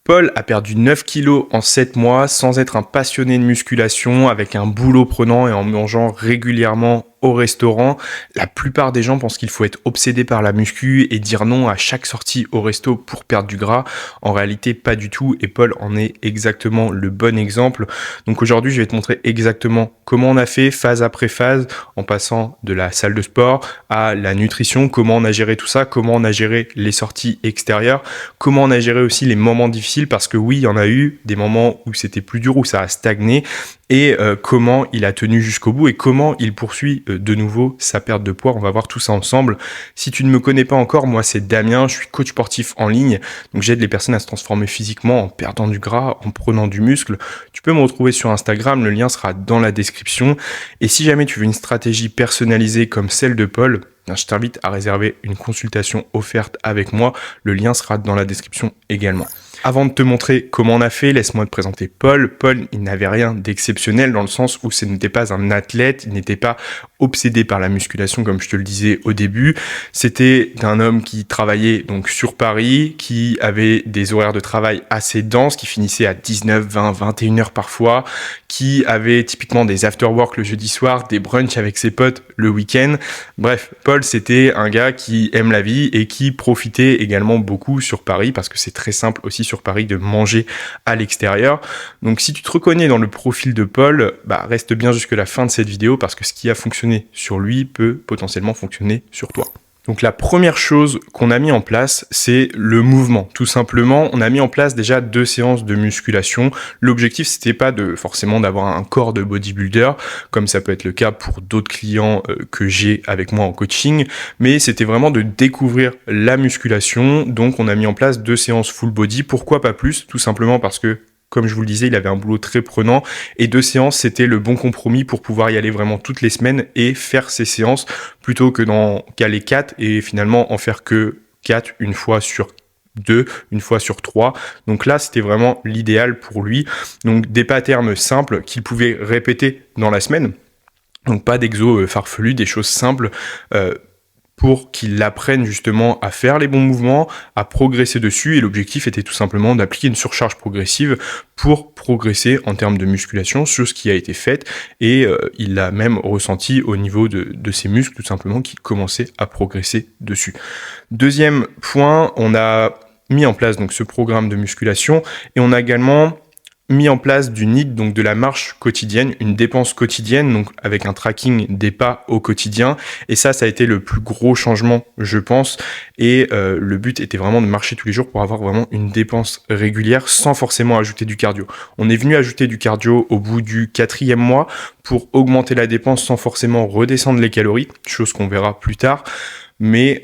Paul a perdu 9 kilos en 7 mois sans être un passionné de musculation, avec un boulot prenant et en mangeant régulièrement au restaurant. La plupart des gens pensent qu'il faut être obsédé par la muscu et dire non à chaque sortie au resto pour perdre du gras. En réalité, pas du tout, et Paul en est exactement le bon exemple. Donc aujourd'hui, je vais te montrer exactement comment on a fait phase après phase, en passant de la salle de sport à la nutrition, comment on a géré tout ça, comment on a géré les sorties extérieures, comment on a géré aussi les moments difficiles, parce que oui, il y en a eu des moments où c'était plus dur, où ça a stagné, et comment il a tenu jusqu'au bout et comment il poursuit de nouveau sa perte de poids. On va voir tout ça ensemble. Si tu ne me connais pas encore, moi c'est Damien, je suis coach sportif en ligne, donc j'aide les personnes à se transformer physiquement en perdant du gras, en prenant du muscle. Tu peux me retrouver sur Instagram, le lien sera dans la description. Et si jamais tu veux une stratégie personnalisée comme celle de Paul, je t'invite à réserver une consultation offerte avec moi. Le lien sera dans la description également. Avant de te montrer comment on a fait, laisse-moi te présenter Paul. Paul, il n'avait rien d'exceptionnel dans le sens où ce n'était pas un athlète, il n'était pas obsédé par la musculation comme je te le disais au début. C'était un homme qui travaillait donc sur Paris, qui avait des horaires de travail assez denses, qui finissaient à 19, 20, 21 heures parfois, qui avait typiquement des after-work le jeudi soir, des brunchs avec ses potes le week-end. Bref, Paul, c'était un gars qui aime la vie et qui profitait également beaucoup sur Paris, parce que c'est très simple aussi sur Paris de manger à l'extérieur. Donc si tu te reconnais dans le profil de Paul, reste bien jusqu'à la fin de cette vidéo, parce que ce qui a fonctionné sur lui peut potentiellement fonctionner sur toi. Donc la première chose qu'on a mis en place, c'est le mouvement. Tout simplement, on a mis en place déjà 2 séances de musculation. L'objectif, c'était pas forcément d'avoir un corps de bodybuilder, comme ça peut être le cas pour d'autres clients que j'ai avec moi en coaching, mais c'était vraiment de découvrir la musculation. Donc on a mis en place 2 séances full body. Pourquoi pas plus? Tout simplement parce que, comme je vous le disais, il avait un boulot très prenant, et 2 séances, c'était le bon compromis pour pouvoir y aller vraiment toutes les semaines et faire ces séances plutôt que d'en caler 4 et finalement en faire que 4 une fois sur 2, une fois sur 3. Donc là, c'était vraiment l'idéal pour lui. Donc des patterns simples qu'il pouvait répéter dans la semaine. Donc pas d'exos farfelus, des choses simples pour qu'il apprenne justement à faire les bons mouvements, à progresser dessus. Et l'objectif était tout simplement d'appliquer une surcharge progressive pour progresser en termes de musculation, chose qui a été faite. Et il l'a même ressenti au niveau de ses muscles, tout simplement, qui commençaient à progresser dessus. Deuxième point, on a mis en place donc ce programme de musculation, et on a également mis en place du NEAT, donc de la marche quotidienne, une dépense quotidienne, donc avec un tracking des pas au quotidien. Et ça a été le plus gros changement, je pense. Et le but était vraiment de marcher tous les jours pour avoir vraiment une dépense régulière sans forcément ajouter du cardio. On est venu ajouter du cardio au bout du 4e mois pour augmenter la dépense sans forcément redescendre les calories, chose qu'on verra plus tard. Mais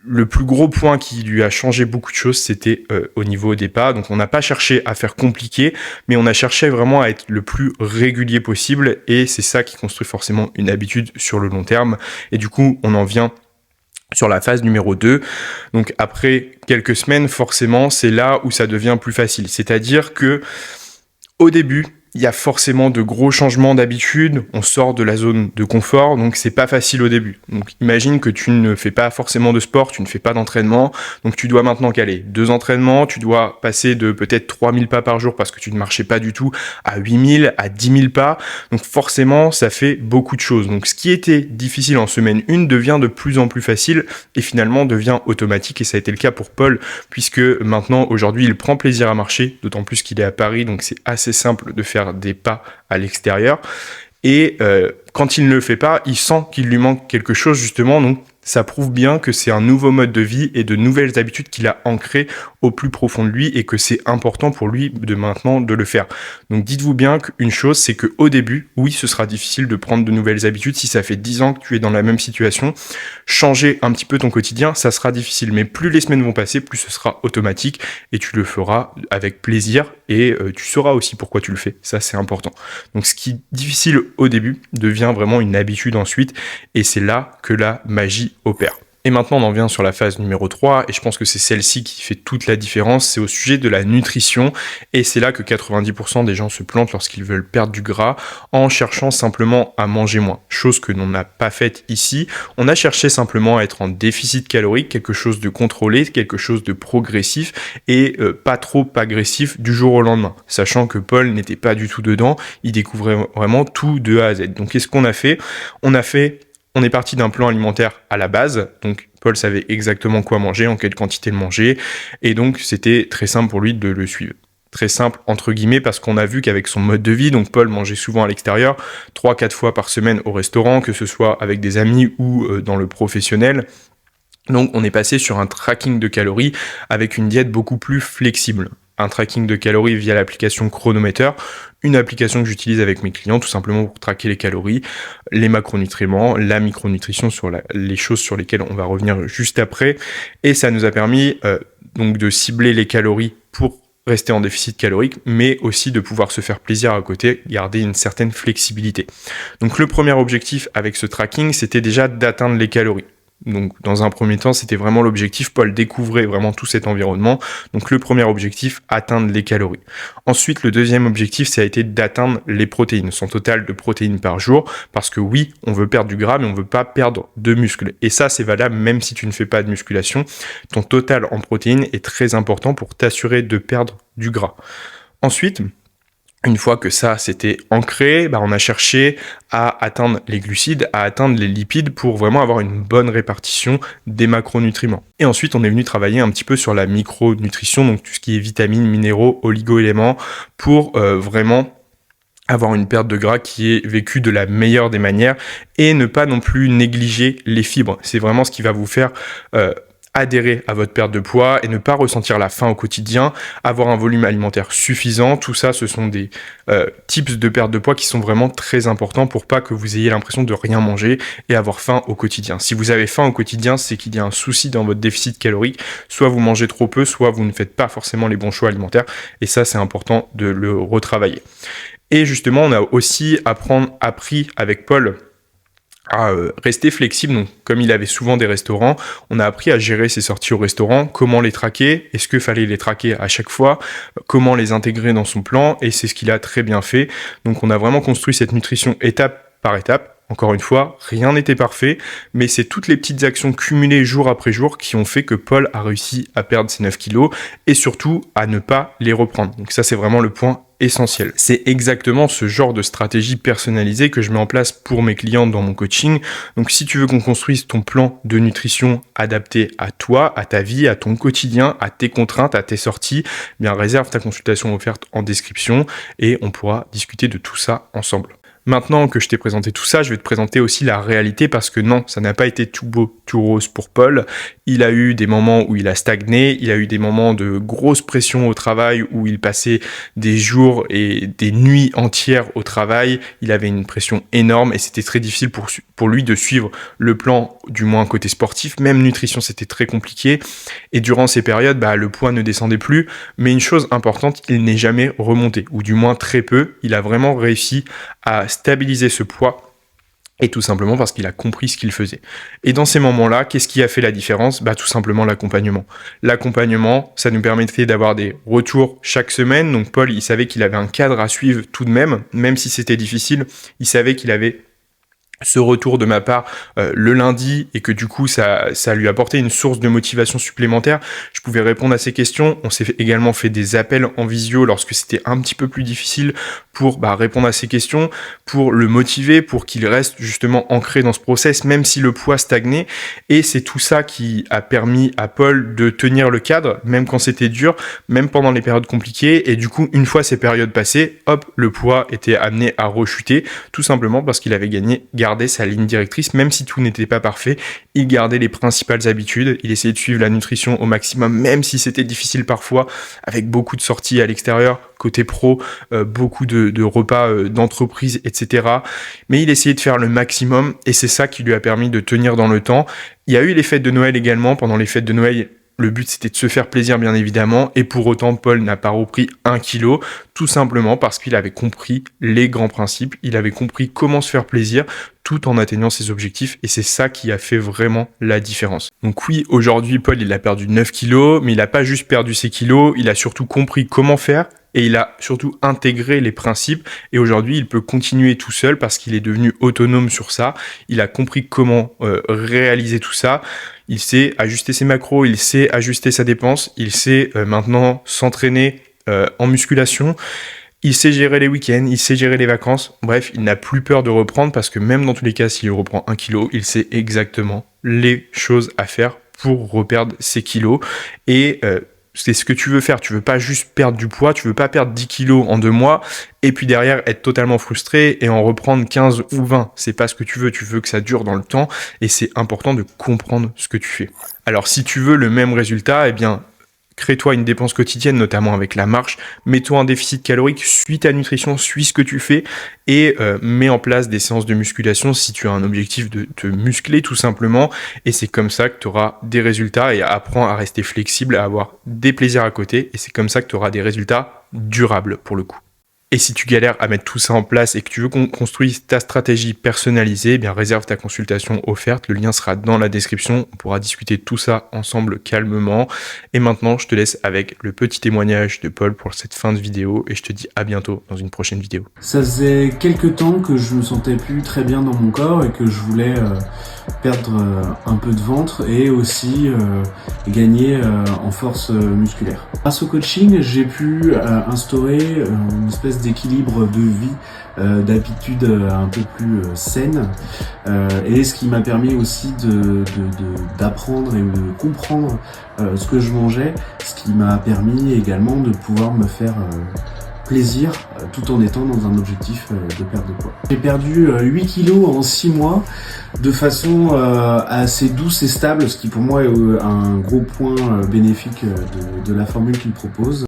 le plus gros point qui lui a changé beaucoup de choses, c'était au niveau des pas. Donc on n'a pas cherché à faire compliqué, mais on a cherché vraiment à être le plus régulier possible, et c'est ça qui construit forcément une habitude sur le long terme. Et du coup, on en vient sur la phase numéro 2. Donc après quelques semaines, forcément, c'est là où ça devient plus facile. C'est-à-dire que au début, il y a forcément de gros changements d'habitude, on sort de la zone de confort, donc c'est pas facile au début. Donc imagine que tu ne fais pas forcément de sport, tu ne fais pas d'entraînement, donc tu dois maintenant caler 2 entraînements, tu dois passer de peut-être 3000 pas par jour parce que tu ne marchais pas du tout, à 8000, à 10 000 pas, donc forcément ça fait beaucoup de choses. Donc ce qui était difficile en semaine 1 devient de plus en plus facile et finalement devient automatique, et ça a été le cas pour Paul, puisque maintenant aujourd'hui il prend plaisir à marcher, d'autant plus qu'il est à Paris, donc c'est assez simple de faire des pas à l'extérieur, et quand il ne le fait pas, il sent qu'il lui manque quelque chose justement, donc ça prouve bien que c'est un nouveau mode de vie et de nouvelles habitudes qu'il a ancrées au plus profond de lui, et que c'est important pour lui de maintenant de le faire. Donc dites-vous bien qu'une chose, c'est qu'au début, oui, ce sera difficile de prendre de nouvelles habitudes. Si ça fait 10 ans que tu es dans la même situation, changer un petit peu ton quotidien, ça sera difficile, mais plus les semaines vont passer, plus ce sera automatique, et tu le feras avec plaisir, et tu sauras aussi pourquoi tu le fais. Ça, c'est important. Donc ce qui est difficile au début devient vraiment une habitude ensuite, et c'est là que la magie opère. Et maintenant, on en vient sur la phase numéro 3, et je pense que c'est celle-ci qui fait toute la différence, c'est au sujet de la nutrition, et c'est là que 90% des gens se plantent lorsqu'ils veulent perdre du gras, en cherchant simplement à manger moins, chose que l'on n'a pas faite ici. On a cherché simplement à être en déficit calorique, quelque chose de contrôlé, quelque chose de progressif, et pas trop agressif du jour au lendemain, sachant que Paul n'était pas du tout dedans, il découvrait vraiment tout de A à Z. Donc qu'est-ce qu'on a fait ? On est parti d'un plan alimentaire à la base, donc Paul savait exactement quoi manger, en quelle quantité le manger, et donc c'était très simple pour lui de le suivre. Très simple entre guillemets parce qu'on a vu qu'avec son mode de vie, donc Paul mangeait souvent à l'extérieur, 3-4 fois par semaine au restaurant, que ce soit avec des amis ou dans le professionnel. Donc on est passé sur un tracking de calories avec une diète beaucoup plus flexible. Un tracking de calories via l'application Chronometer, une application que j'utilise avec mes clients tout simplement pour traquer les calories, les macronutriments, la micronutrition les choses sur lesquelles on va revenir juste après. Et ça nous a permis donc de cibler les calories pour rester en déficit calorique, mais aussi de pouvoir se faire plaisir à côté, garder une certaine flexibilité. Donc le premier objectif avec ce tracking, c'était déjà d'atteindre les calories. Donc, dans un premier temps, c'était vraiment l'objectif. Paul découvrait vraiment tout cet environnement. Donc, le premier objectif, atteindre les calories. Ensuite, le deuxième objectif, ça a été d'atteindre les protéines, son total de protéines par jour. Parce que oui, on veut perdre du gras, mais on veut pas perdre de muscle. Et ça, c'est valable même si tu ne fais pas de musculation. Ton total en protéines est très important pour t'assurer de perdre du gras. Ensuite, une fois que ça c'était ancré, on a cherché à atteindre les glucides, à atteindre les lipides pour vraiment avoir une bonne répartition des macronutriments. Et ensuite, on est venu travailler un petit peu sur la micronutrition, donc tout ce qui est vitamines, minéraux, oligo-éléments, pour vraiment avoir une perte de gras qui est vécue de la meilleure des manières et ne pas non plus négliger les fibres. C'est vraiment ce qui va vous faire adhérer à votre perte de poids et ne pas ressentir la faim au quotidien, avoir un volume alimentaire suffisant. Tout ça, ce sont des tips de perte de poids qui sont vraiment très importants pour pas que vous ayez l'impression de rien manger et avoir faim au quotidien. Si vous avez faim au quotidien, c'est qu'il y a un souci dans votre déficit calorique. Soit vous mangez trop peu, soit vous ne faites pas forcément les bons choix alimentaires. Et ça, c'est important de le retravailler. Et justement, on a aussi appris avec Paul à rester flexible. Donc, comme il avait souvent des restaurants, on a appris à gérer ses sorties au restaurant, comment les traquer, est-ce qu'il fallait les traquer à chaque fois, comment les intégrer dans son plan, et c'est ce qu'il a très bien fait. Donc, on a vraiment construit cette nutrition étape par étape. Encore une fois, rien n'était parfait, mais c'est toutes les petites actions cumulées jour après jour qui ont fait que Paul a réussi à perdre ses 9 kilos et surtout à ne pas les reprendre. Donc ça, c'est vraiment le point essentiel. C'est exactement ce genre de stratégie personnalisée que je mets en place pour mes clients dans mon coaching. Donc si tu veux qu'on construise ton plan de nutrition adapté à toi, à ta vie, à ton quotidien, à tes contraintes, à tes sorties, réserve ta consultation offerte en description et on pourra discuter de tout ça ensemble. Maintenant que je t'ai présenté tout ça, je vais te présenter aussi la réalité parce que non, ça n'a pas été tout beau, tout rose pour Paul. Il a eu des moments où il a stagné, il a eu des moments de grosse pression au travail où il passait des jours et des nuits entières au travail. Il avait une pression énorme et c'était très difficile pour lui de suivre le plan, du moins côté sportif. Même nutrition, c'était très compliqué. Et durant ces périodes, le poids ne descendait plus. Mais une chose importante, il n'est jamais remonté, ou du moins très peu. Il a vraiment réussi à stabiliser ce poids et tout simplement parce qu'il a compris ce qu'il faisait. Et dans ces moments-là, qu'est-ce qui a fait la différence ? Tout simplement l'accompagnement. L'accompagnement, ça nous permettait d'avoir des retours chaque semaine. Donc Paul, il savait qu'il avait un cadre à suivre tout de même si c'était difficile, il savait qu'il avait ce retour de ma part le lundi et que du coup ça lui apportait une source de motivation supplémentaire. Je pouvais répondre à ses questions. On s'est également fait des appels en visio lorsque c'était un petit peu plus difficile pour répondre à ses questions, pour le motiver, pour qu'il reste justement ancré dans ce process même si le poids stagnait. Et c'est tout ça qui a permis à Paul de tenir le cadre même quand c'était dur, même pendant les périodes compliquées. Et du coup, une fois ces périodes passées, hop, le poids était amené à rechuter tout simplement parce qu'il avait gardé sa ligne directrice, même si tout n'était pas parfait, il gardait les principales habitudes, il essayait de suivre la nutrition au maximum, même si c'était difficile parfois, avec beaucoup de sorties à l'extérieur, côté pro, beaucoup de repas d'entreprise, etc. Mais il essayait de faire le maximum, et c'est ça qui lui a permis de tenir dans le temps. Il y a eu les fêtes de Noël également, pendant les fêtes de Noël, Le but, c'était de se faire plaisir, bien évidemment. Et pour autant, Paul n'a pas repris 1 kilo, tout simplement parce qu'il avait compris les grands principes. Il avait compris comment se faire plaisir tout en atteignant ses objectifs. Et c'est ça qui a fait vraiment la différence. Donc oui, aujourd'hui, Paul, il a perdu 9 kilos, mais il n'a pas juste perdu ses kilos. Il a surtout compris comment faire. Et il a surtout intégré les principes et aujourd'hui il peut continuer tout seul parce qu'il est devenu autonome sur ça. Il a compris comment réaliser tout ça. Il sait ajuster ses macros, il sait ajuster sa dépense, il sait maintenant s'entraîner en musculation. Il sait gérer les week-ends, il sait gérer les vacances. Bref, il n'a plus peur de reprendre parce que même dans tous les cas, s'il reprend 1 kilo, il sait exactement les choses à faire pour reperdre ses kilos. Et c'est ce que tu veux faire. Tu veux pas juste perdre du poids, tu veux pas perdre 10 kilos en 2 mois et puis derrière être totalement frustré et en reprendre 15 ou 20. C'est pas ce que tu veux que ça dure dans le temps et c'est important de comprendre ce que tu fais. Alors si tu veux le même résultat, eh bien crée-toi une dépense quotidienne, notamment avec la marche. Mets-toi un déficit calorique, suis ta nutrition, suis ce que tu fais et mets en place des séances de musculation si tu as un objectif de te muscler tout simplement. Et c'est comme ça que tu auras des résultats et apprends à rester flexible, à avoir des plaisirs à côté. Et c'est comme ça que tu auras des résultats durables pour le coup. Et si tu galères à mettre tout ça en place et que tu veux qu'on construise ta stratégie personnalisée, eh bien réserve ta consultation offerte. Le lien sera dans la description. On pourra discuter de tout ça ensemble calmement. Et maintenant, je te laisse avec le petit témoignage de Paul pour cette fin de vidéo et je te dis à bientôt dans une prochaine vidéo. Ça faisait quelques temps que je me sentais plus très bien dans mon corps et que je voulais perdre un peu de ventre et aussi gagner en force musculaire. Grâce au coaching, j'ai pu instaurer une espèce d'équilibre de vie, d'habitudes un peu plus saines et ce qui m'a permis aussi d'apprendre et de comprendre ce que je mangeais, ce qui m'a permis également de pouvoir me faire plaisir tout en étant dans un objectif de perte de poids. J'ai perdu 8 kilos en 6 mois de façon assez douce et stable, ce qui pour moi est un gros point bénéfique de la formule qu'il propose.